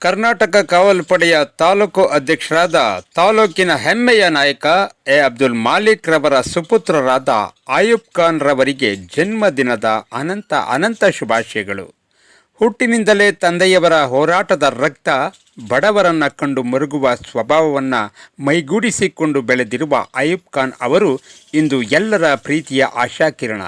ಕರ್ನಾಟಕ ಕಾವಲು ಪಡೆಯ ತಾಲೂಕು ಅಧ್ಯಕ್ಷರಾದ ತಾಲೂಕಿನ ಹೆಮ್ಮೆಯ ನಾಯಕ ಅಬ್ದುಲ್ ಮಾಲಿಕ್ ರವರ ಸುಪುತ್ರರಾದ ಆಯುಬ್ ಖಾನ್ ರವರಿಗೆ ಜನ್ಮದಿನದ ಅನಂತ ಶುಭಾಶಯಗಳು. ಹುಟ್ಟಿನಿಂದಲೇ ತಂದೆಯವರ ಹೋರಾಟದ ರಕ್ತ ಬಡವರನ್ನ ಕಂಡು ಮರುಗುವ ಸ್ವಭಾವವನ್ನು ಮೈಗೂಡಿಸಿಕೊಂಡು ಬೆಳೆದಿರುವ ಆಯುಬ್ ಖಾನ್ ಅವರು ಇಂದು ಎಲ್ಲರ ಪ್ರೀತಿಯ ಆಶಾಕಿರಣ.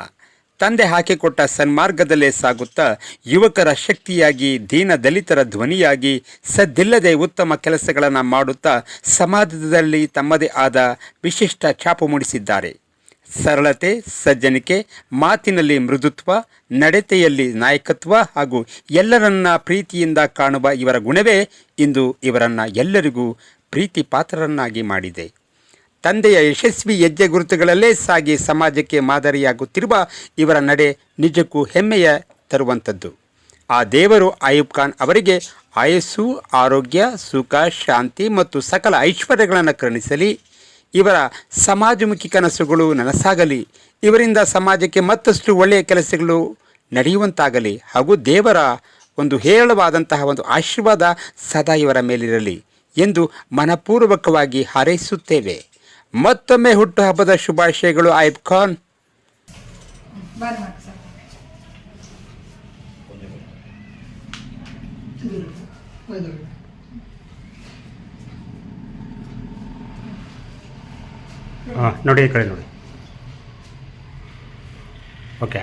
ತಂದೆ ಹಾಕಿಕೊಟ್ಟ ಸನ್ಮಾರ್ಗದಲ್ಲೇ ಸಾಗುತ್ತಾ ಯುವಕರ ಶಕ್ತಿಯಾಗಿ, ದೀನ ದಲಿತರ ಧ್ವನಿಯಾಗಿ, ಸದ್ದಿಲ್ಲದೆ ಉತ್ತಮ ಕೆಲಸಗಳನ್ನು ಮಾಡುತ್ತಾ ಸಮಾಜದಲ್ಲಿ ತಮ್ಮದೇ ಆದ ವಿಶಿಷ್ಟ ಛಾಪು ಮೂಡಿಸಿದ್ದಾರೆ. ಸರಳತೆ, ಸಜ್ಜನಿಕೆ, ಮಾತಿನಲ್ಲಿ ಮೃದುತ್ವ, ನಡತೆಯಲ್ಲಿ ನಾಯಕತ್ವ ಹಾಗೂ ಎಲ್ಲರನ್ನ ಪ್ರೀತಿಯಿಂದ ಕಾಣುವ ಇವರ ಗುಣವೇ ಇಂದು ಇವರನ್ನು ಎಲ್ಲರಿಗೂ ಪ್ರೀತಿ ಪಾತ್ರರನ್ನಾಗಿ ಮಾಡಿದೆ. ತಂದೆಯ ಯಶಸ್ವಿ ಹೆಜ್ಜೆ ಗುರುತುಗಳಲ್ಲೇ ಸಾಗಿ ಸಮಾಜಕ್ಕೆ ಮಾದರಿಯಾಗುತ್ತಿರುವ ಇವರ ನಡೆ ನಿಜಕ್ಕೂ ಹೆಮ್ಮೆಯ ತರುವಂಥದ್ದು. ಆ ದೇವರು ಆಯುಬ್ ಖಾನ್ ಅವರಿಗೆ ಆಯಸ್ಸು, ಆರೋಗ್ಯ, ಸುಖ, ಶಾಂತಿ ಮತ್ತು ಸಕಲ ಐಶ್ವರ್ಯಗಳನ್ನು ಕರುಣಿಸಲಿ. ಇವರ ಸಮಾಜಮುಖಿ ಕನಸುಗಳು ನನಸಾಗಲಿ. ಇವರಿಂದ ಸಮಾಜಕ್ಕೆ ಮತ್ತಷ್ಟು ಒಳ್ಳೆಯ ಕೆಲಸಗಳು ನಡೆಯುವಂತಾಗಲಿ ಹಾಗೂ ದೇವರ ಒಂದು ಹೇರಳವಾದಂತಹ ಒಂದು ಆಶೀರ್ವಾದ ಸದಾ ಇವರ ಮೇಲಿರಲಿ ಎಂದು ಮನಪೂರ್ವಕವಾಗಿ ಹಾರೈಸುತ್ತೇವೆ. ಮತ್ತೊಮ್ಮೆ ಹುಟ್ಟುಹಬ್ಬದ ಶುಭಾಶಯಗಳು ಆಯುಬ್ ಖಾನ್. ನೋಡಿ ಈ ಕಡೆ ನೋಡಿ. Okay.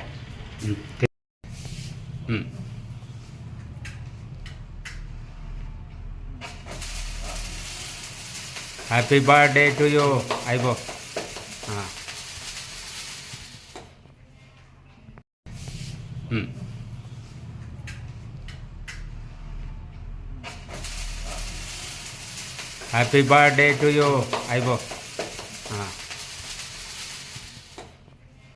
Happy birthday to you ಐಬೋ. ಹಾಂ ಹ್ಯಾಪಿ ಬರ್ಡೇ ಟು ಯು ಐಬೋ. ಹಾಂ